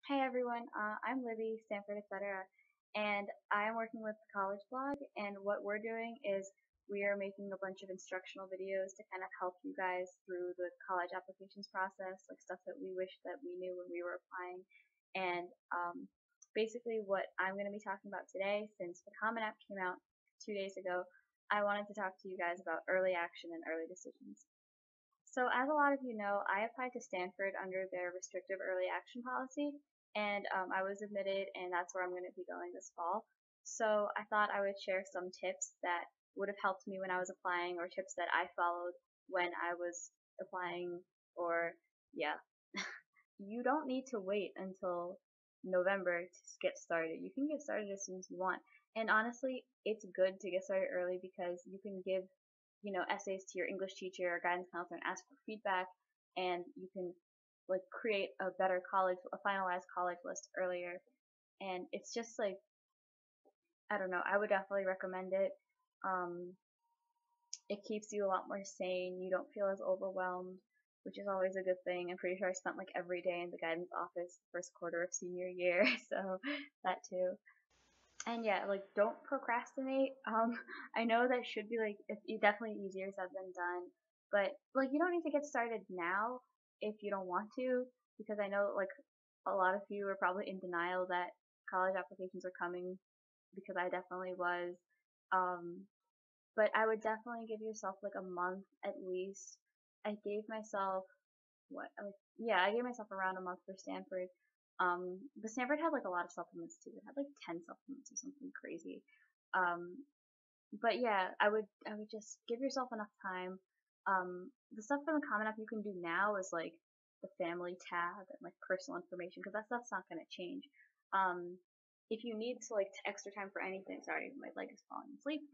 Hey everyone, I'm Libby, Stanford, etc. And I'm working with the college blog, and what we're doing is we are making a bunch of instructional videos to kind of help you guys through the college applications process, like stuff that we wish that we knew when we were applying. And basically what I'm going to be talking about today, since the Common App came out 2 days ago, I wanted to talk to you guys about early action and early decisions. So, as a lot of you know, I applied to Stanford under their restrictive early action policy, and I was admitted, and that's where I'm going to be going this fall. So, I thought I would share some tips that would have helped me when I was applying, or tips that I followed when I was applying, or yeah. You don't need to wait until November to get started. You can get started as soon as you want. And honestly, it's good to get started early because you can give essays to your English teacher or guidance counselor and ask for feedback, and you can like create a finalized college list earlier. And it's just like, I don't know, I would definitely recommend it. Um, it keeps you a lot more sane. You don't feel as overwhelmed, which is always a good thing. I'm pretty sure I spent like every day in the guidance office the first quarter of senior year, so that too. And yeah, like don't procrastinate. I know that should be like it's definitely easier said than done, but like you don't need to get started now if you don't want to, because I know like a lot of you are probably in denial that college applications are coming, because I definitely was. Um, but I would definitely give yourself like a month at least. I gave myself I gave myself around a month for Stanford. But Stanford had like a lot of supplements too. It had like 10 supplements or something crazy. Um, but yeah, I would just give yourself enough time. The stuff from the Common App you can do now is like the family tab and like personal information, because that stuff's not gonna change. If you need to like extra time for anything, sorry, my leg is falling asleep.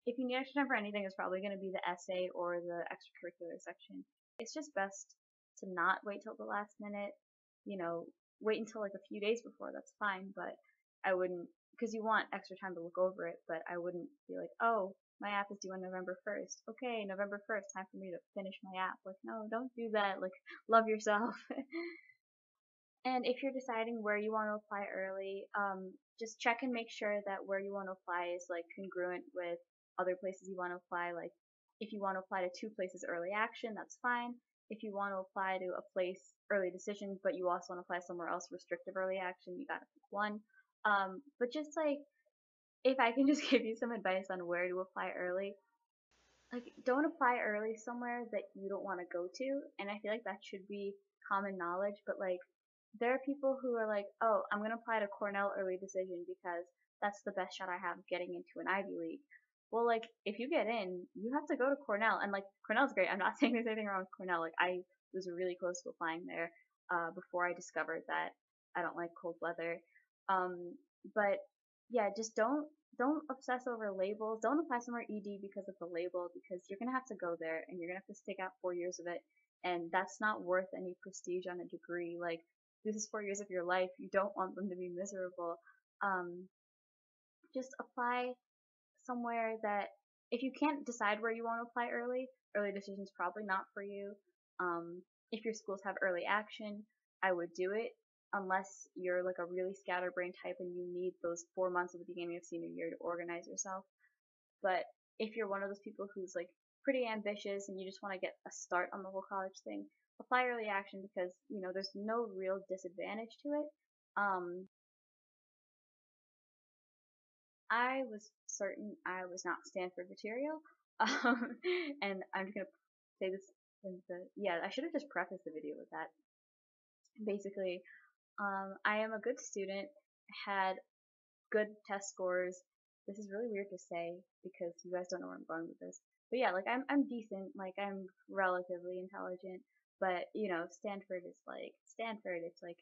If you need extra time for anything, it's probably going to be the essay or the extracurricular section. It's just best to not wait till the last minute. You know, wait until like a few days before. That's fine, but I wouldn't, because you want extra time to look over it. But I wouldn't be like, oh, my app is due on November 1st. Okay, November 1st, time for me to finish my app. Like, no, don't do that. Like, love yourself. And if you're deciding where you want to apply early, just check and make sure that where you want to apply is like congruent with other places you want to apply. Like if you want to apply to two places early action, that's fine. If you want to apply to a place early decision, but you also want to apply somewhere else restrictive early action, you gotta pick one. But just like if I can just give you some advice on where to apply early, like don't apply early somewhere that you don't want to go to. And I feel like that should be common knowledge, but like there are people who are like, oh, I'm going to apply to Cornell early decision because that's the best shot I have of getting into an Ivy League. Well, like, if you get in, you have to go to Cornell. And, like, Cornell's great. I'm not saying there's anything wrong with Cornell. Like, I was really close to applying there before I discovered that I don't like cold weather. But, yeah, just don't obsess over labels. Don't apply somewhere ED because of the label, because you're going to have to go there and you're going to have to stick out 4 years of it. And that's not worth any prestige on a degree. Like, this is 4 years of your life. You don't want them to be miserable. Um, just apply somewhere that if you can't decide where you want to apply early decision is probably not for you. If your schools have early action, I would do it unless you're like a really scatterbrain type and you need those 4 months at the beginning of senior year to organize yourself. But if you're one of those people who's like pretty ambitious and you just want to get a start on the whole college thing, apply early action because there's no real disadvantage to it. Um, I was certain I was not Stanford material, and I'm just gonna say this in the yeah. I should have just prefaced the video with that. Basically, I am a good student, had good test scores. This is really weird to say because you guys don't know where I'm going with this. But yeah, like I'm decent, like I'm relatively intelligent, but Stanford is like Stanford, it's like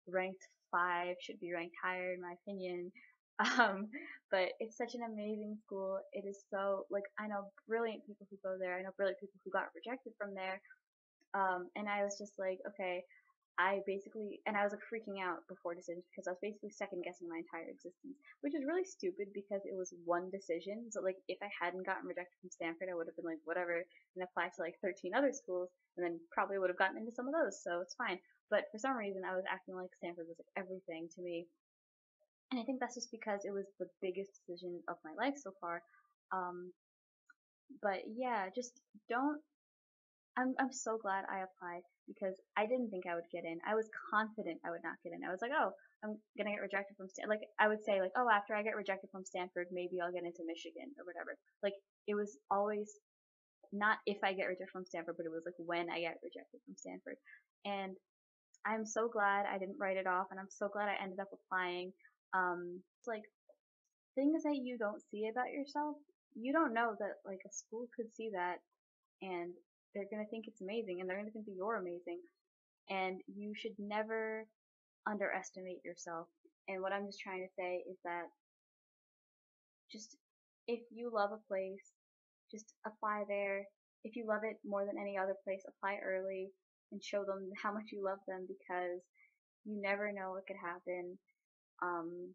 ranked 5, should be ranked higher in my opinion. Um, but it's such an amazing school. It is so like I know brilliant people who go there. I know brilliant people who got rejected from there. And I was just like, okay, and I was like freaking out before decisions because I was basically second guessing my entire existence, which is really stupid because it was one decision. So like if I hadn't gotten rejected from Stanford, I would have been like whatever and applied to like 13 other schools and then probably would have gotten into some of those. So it's fine. But for some reason, I was acting like Stanford was like everything to me, and I think that's just because it was the biggest decision of my life so far. Um, but yeah, just don't I'm so glad I applied because I didn't think I would get in. I was confident I would not get in. I was like, oh, I'm gonna get rejected from Stanford. Like I would say like, oh, after I get rejected from Stanford, maybe I'll get into Michigan or whatever. Like it was always not if I get rejected from Stanford, but it was like when I get rejected from Stanford. And I'm so glad I didn't write it off, and I'm so glad I ended up applying. It's like things that you don't see about yourself. You don't know that like a school could see that and they're going to think it's amazing and they're going to think that you're amazing, and you should never underestimate yourself. And what I'm just trying to say is that just if you love a place, just apply there. If you love it more than any other place, apply early and show them how much you love them because you never know what could happen. Um,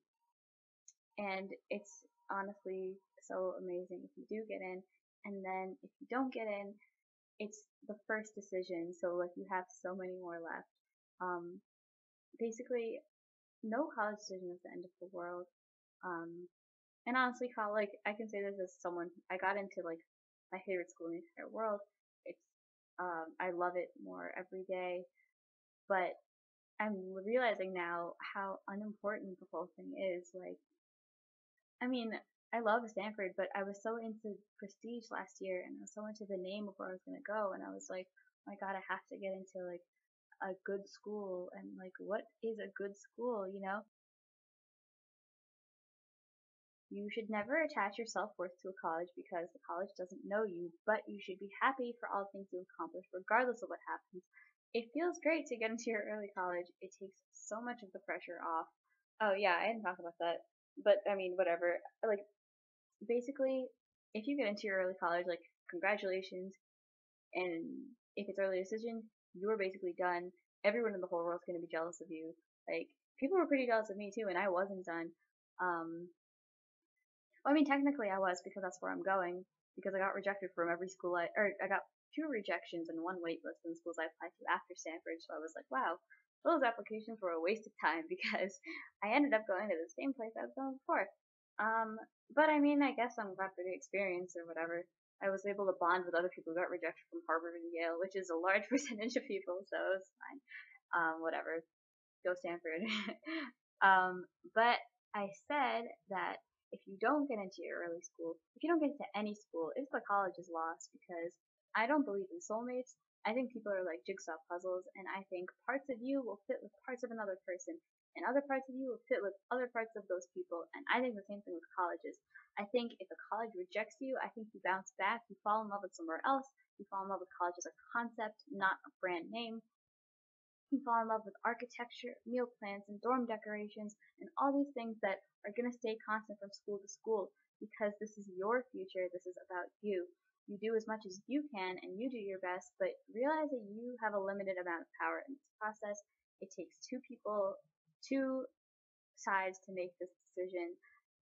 and it's honestly so amazing if you do get in. And then if you don't get in, it's the first decision, so like you have so many more left. Um, Basically, no college decision is the end of the world. And honestly, like I can say this as someone I got into like my favorite school in the entire world. It's I love it more every day, but I'm realizing now how unimportant the whole thing is. Like, I mean, I love Stanford, but I was so into prestige last year, and I was so into the name of where I was gonna go, and I was like, oh my God, I have to get into like a good school, and like, what is a good school? You know, you should never attach your self-worth to a college because the college doesn't know you, but you should be happy for all the things you accomplish, regardless of what happens. It feels great to get into your early college. It takes so much of the pressure off. Oh yeah, I didn't talk about that, but I mean, whatever. Like basically, if you get into your early college, like congratulations, and if it's early decision, you're basically done. Everyone in the whole world's gonna be jealous of you. Like people were pretty jealous of me too, and I wasn't done. Well, I mean, technically I was because that's where I'm going. Because I got rejected from every school or I got 2 rejections and 1 waitlist in the schools I applied to after Stanford. So I was like, wow, those applications were a waste of time because I ended up going to the same place I was going before. But I mean, I guess I'm glad for the experience or whatever. I was able to bond with other people who got rejected from Harvard and Yale, which is a large percentage of people, so it's fine. Whatever. Go Stanford. But I said that if you don't get into your early school, if you don't get into any school, it's the college's loss because I don't believe in soulmates. I think people are like jigsaw puzzles, and I think parts of you will fit with parts of another person, and other parts of you will fit with other parts of those people. And I think the same thing with colleges. I think if a college rejects you, I think you bounce back, you fall in love with somewhere else, you fall in love with college as a concept, not a brand name. You fall in love with architecture, meal plans, and dorm decorations, and all these things that are going to stay constant from school to school because this is your future. This is about you. You do as much as you can and you do your best, but realize that you have a limited amount of power in this process. It takes 2 people, 2 sides to make this decision.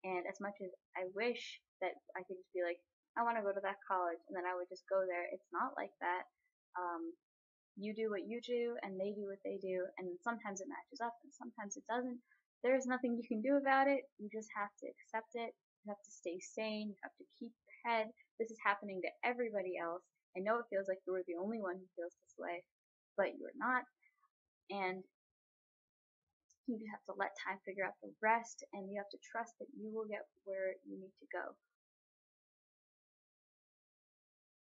And as much as I wish that I could just be like, I want to go to that college, and then I would just go there, it's not like that. Um, you do what you do and they do what they do, and sometimes it matches up and sometimes it doesn't. There's nothing you can do about it. You just have to accept it. You have to stay sane. You have to keep your head. This is happening to everybody else. I know it feels like you're the only one who feels this way, but you're not. And you just have to let time figure out the rest, and you have to trust that you will get where you need to go.